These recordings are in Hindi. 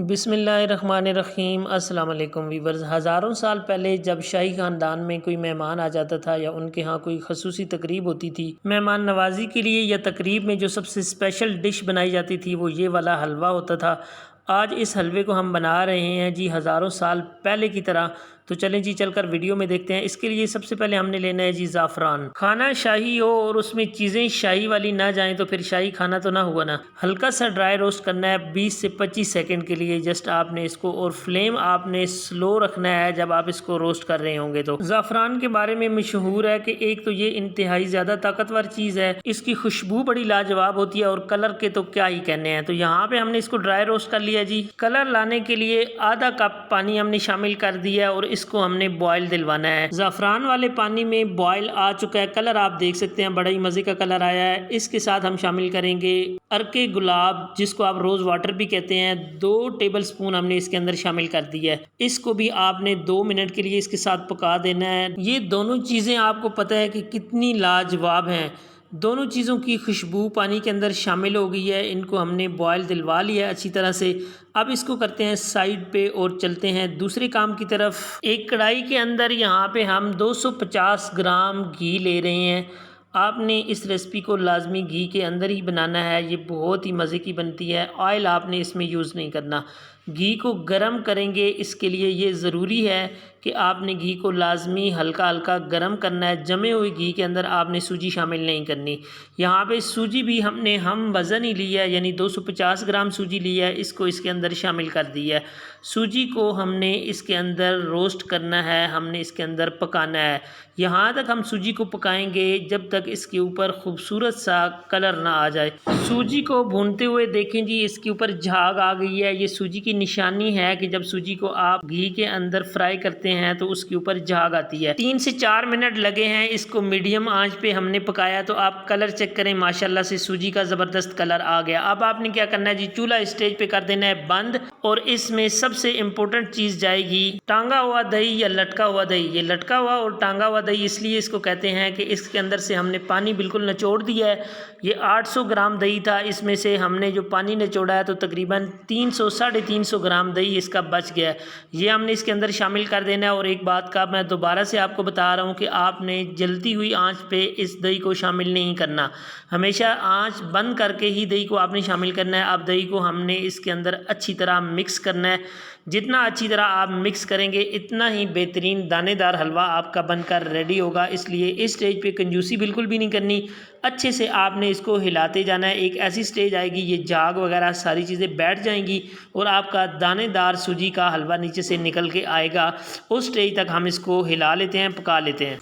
बिस्मिल्लाहिर्रहमानिर्रहीम। अस्सलाम वालेकुम वीवर्स। हज़ारों साल पहले जब शाही ख़ानदान में कोई मेहमान आ जाता था या उनके यहाँ कोई खसूसी तकरीब होती थी, मेहमान नवाजी के लिए या तकरीब में जो सबसे स्पेशल डिश बनाई जाती थी वो ये वाला हलवा होता था। आज इस हलवे को हम बना रहे हैं जी हज़ारों साल पहले की तरह। तो चलें जी चलकर वीडियो में देखते हैं। इसके लिए सबसे पहले हमने लेना है जी ज़ाफ़रान। खाना शाही हो और उसमें चीज़ें शाही वाली ना जाएं तो फिर शाही खाना तो ना हुआ ना। हल्का सा ड्राई रोस्ट करना है 20 से 25 सेकंड के लिए जस्ट आपने इसको, और फ्लेम आपने स्लो रखना है जब आप इसको रोस्ट कर रहे होंगे। तो ज़ाफ़रान के बारे में मशहूर है कि एक तो ये इंतहाई ज़्यादा ताकतवर चीज़ है, इसकी खुशबू बड़ी लाजवाब होती है, और कलर के तो क्या ही कहने हैं। तो यहाँ पे हमने इसको ड्राई रोस्ट कर लिया जी। कलर लाने के लिए आधा कप पानी हमने शामिल कर दिया और इसको हमने बॉयल दिलवाना है। ज़ाफ़रान वाले पानी में बॉयल आ चुका है, कलर आप देख सकते हैं, बड़ा ही मज़े का कलर आया है। इसके साथ हम शामिल करेंगे अर्के गुलाब, जिसको आप रोज़ वाटर भी कहते हैं। 2 टेबल स्पून हमने इसके अंदर शामिल कर दिया है। इसको भी आपने 2 मिनट के लिए इसके साथ पका देना है। ये दोनों चीज़ें आपको पता है कि कितनी लाजवाब हैं। दोनों चीज़ों की खुशबू पानी के अंदर शामिल हो गई है। इनको हमने बॉयल दिलवा लिया है अच्छी तरह से। अब इसको करते हैं साइड पे और चलते हैं दूसरे काम की तरफ। एक कढ़ाई के अंदर यहाँ पे हम 250 ग्राम घी ले रहे हैं। आपने इस रेसिपी को लाजमी घी के अंदर ही बनाना है, ये बहुत ही मज़े की बनती है। ऑयल आपने इसमें यूज़ नहीं करना। घी को गरम करेंगे, इसके लिए ये ज़रूरी है कि आपने घी को लाजमी हल्का हल्का गरम करना है। जमे हुए घी के अंदर आपने सूजी शामिल नहीं करनी। यहाँ पे सूजी भी हमने हम वज़न ही लिया है, यानी 250 ग्राम सूजी लिया है, इसको इसके अंदर शामिल कर दिया है। सूजी को हमने इसके अंदर रोस्ट करना है, हमने इसके अंदर पकाना है। यहाँ तक हम सूजी को पकाएंगे जब तक इसके ऊपर खूबसूरत सा कलर ना आ जाए। सूजी को भूनते हुए देखें जी, इसके ऊपर झाग आ गई है। ये सूजी की निशानी है कि जब सूजी को आप घी के अंदर फ्राई करते हैं तो उसके ऊपर झाग आती है। 3 से 4 मिनट लगे हैं इसको मीडियम आंच पे हमने पकाया। तो आप कलर चेक करें, माशाल्लाह से सूजी का ज़बरदस्त कलर आ गया। अब आपने क्या करना है जी, चूल्हा स्टेज पे कर देना है बंद, और इसमें सबसे इम्पोर्टेंट चीज़ जाएगी टांगा हुआ दही या लटका हुआ दही। ये लटका हुआ और टांगा हुआ दही इसलिए इसको कहते हैं कि इसके अंदर से हमने पानी बिल्कुल निचोड़ दिया है। ये 800 ग्राम दही था, इसमें से हमने जो पानी निचोड़ा है तो तकरीबन 300 साढ़े 300 ग्राम दही इसका बच गया है। ये हमने इसके अंदर शामिल कर देना है। और एक बात का मैं दोबारा से आपको बता रहा हूँ कि आपने जलती हुई आंच पे इस दही को शामिल नहीं करना, हमेशा आंच बंद करके ही दही को आपने शामिल करना है। अब दही को हमने इसके अंदर अच्छी तरह मिक्स करना है। जितना अच्छी तरह आप मिक्स करेंगे इतना ही बेहतरीन दानेदार हलवा आपका बनकर रेडी होगा। इसलिए इस स्टेज पे कंजूसी बिल्कुल भी नहीं करनी, अच्छे से आपने इसको हिलाते जाना है। एक ऐसी स्टेज आएगी, ये झाग वगैरह सारी चीज़ें बैठ जाएंगी और आपका दानेदार सूजी का हलवा नीचे से निकल के आएगा। उस स्टेज तक हम इसको हिला लेते हैं, पका लेते हैं।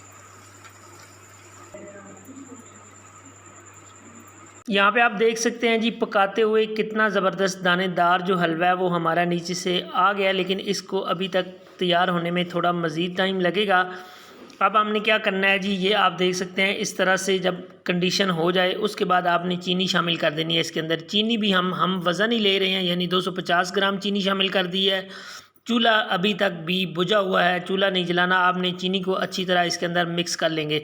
यहाँ पे आप देख सकते हैं जी, पकाते हुए कितना ज़बरदस्त दानेदार जो हलवा है वो हमारा नीचे से आ गया, लेकिन इसको अभी तक तैयार होने में थोड़ा मज़ीद टाइम लगेगा। अब हमने क्या करना है जी, ये आप देख सकते हैं इस तरह से जब कंडीशन हो जाए उसके बाद आपने चीनी शामिल कर देनी है इसके अंदर। चीनी भी हम वज़न ही ले रहे हैं, यानी 250 ग्राम चीनी शामिल कर दी है। चूल्हा अभी तक भी बुझा हुआ है, चूल्हा नहीं जलाना। आपने चीनी को अच्छी तरह इसके अंदर मिक्स कर लेंगे।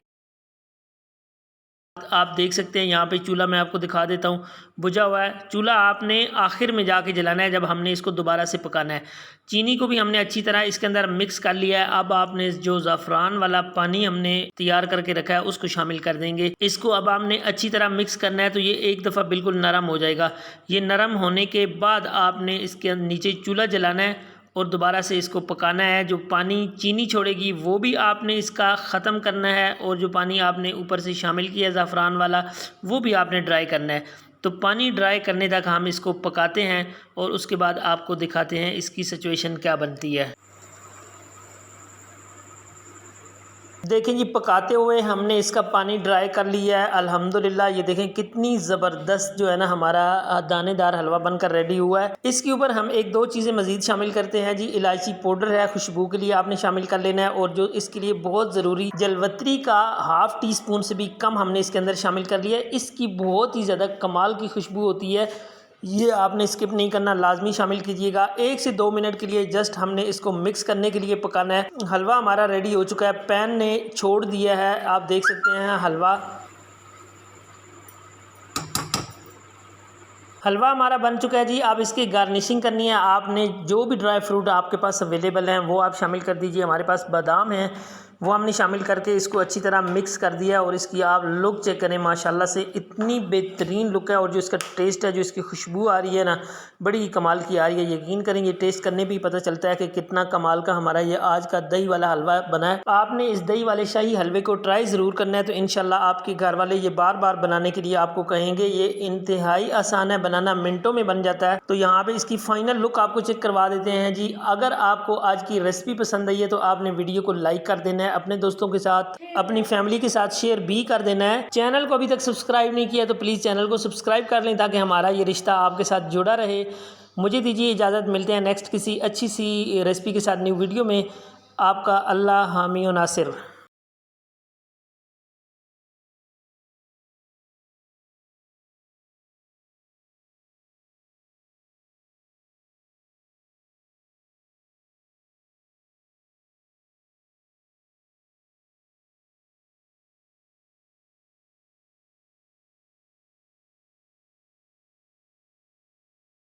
आप देख सकते हैं यहाँ पे चूल्हा मैं आपको दिखा देता हूँ, बुझा हुआ है। चूल्हा आपने आखिर में जाके जलाना है जब हमने इसको दोबारा से पकाना है। चीनी को भी हमने अच्छी तरह इसके अंदर मिक्स कर लिया है। अब आपने जो ज़ाफ़रान वाला पानी हमने तैयार करके रखा है उसको शामिल कर देंगे। इसको अब आपने अच्छी तरह मिक्स करना है, तो ये एक दफ़ा बिल्कुल नरम हो जाएगा। ये नरम होने के बाद आपने इसके नीचे चूल्हा जलाना है और दोबारा से इसको पकाना है। जो पानी चीनी छोड़ेगी वो भी आपने इसका ख़त्म करना है, और जो पानी आपने ऊपर से शामिल किया ज़ाफ़रान वाला वो भी आपने ड्राई करना है। तो पानी ड्राई करने तक हम इसको पकाते हैं और उसके बाद आपको दिखाते हैं इसकी सिचुएशन क्या बनती है। देखें जी, पकाते हुए हमने इसका पानी ड्राई कर लिया है अल्हम्दुलिल्लाह। ये देखें कितनी ज़बरदस्त जो है ना हमारा दानेदार हलवा बनकर रेडी हुआ है। इसके ऊपर हम 1-2 चीज़ें मज़ीद शामिल करते हैं जी। इलायची पाउडर है, खुशबू के लिए आपने शामिल कर लेना है, और जो इसके लिए बहुत ज़रूरी जलवत्री का ½ टीस्पून से भी कम हमने इसके अंदर शामिल कर लिया है। इसकी बहुत ही ज़्यादा कमाल की खुशबू होती है, ये आपने स्किप नहीं करना, लाजमी शामिल कीजिएगा। 1 से 2 मिनट के लिए जस्ट हमने इसको मिक्स करने के लिए पकाना है। हलवा हमारा रेडी हो चुका है, पैन ने छोड़ दिया है, आप देख सकते हैं हलवा हमारा बन चुका है जी। अब इसकी गार्निशिंग करनी है। आपने जो भी ड्राई फ्रूट आपके पास अवेलेबल हैं वो आप शामिल कर दीजिए। हमारे पास बादाम है, वो हमने शामिल करके इसको अच्छी तरह मिक्स कर दिया। और इसकी आप लुक चेक करें, माशाल्लाह से इतनी बेहतरीन लुक है। और जो इसका टेस्ट है, जो इसकी खुशबू आ रही है ना, बड़ी कमाल की आ रही है। यकीन करें, ये टेस्ट करने भी पता चलता है कि कितना कमाल का हमारा ये आज का दही वाला हलवा बना है। आपने इस दही वाले शाही हलवे को ट्राई ज़रूर करना है, तो इंशाल्लाह आपके घर वाले ये बार बार बनाने के लिए आपको कहेंगे। ये इंतहाई आसान है बनाना, मिनटों में बन जाता है। तो यहाँ पे इसकी फाइनल लुक आपको चेक करवा देते हैं जी। अगर आपको आज की रेसिपी पसंद आई है तो आपने वीडियो को लाइक कर देना है, अपने दोस्तों के साथ, अपनी फैमिली के साथ शेयर भी कर देना है। चैनल को अभी तक सब्सक्राइब नहीं किया तो प्लीज़ चैनल को सब्सक्राइब कर लें, ताकि हमारा ये रिश्ता आपके साथ जुड़ा रहे। मुझे दीजिए इजाज़त, मिलते हैं नेक्स्ट किसी अच्छी सी रेसिपी के साथ न्यू वीडियो में। आपका अल्लाह हामी व नासिर।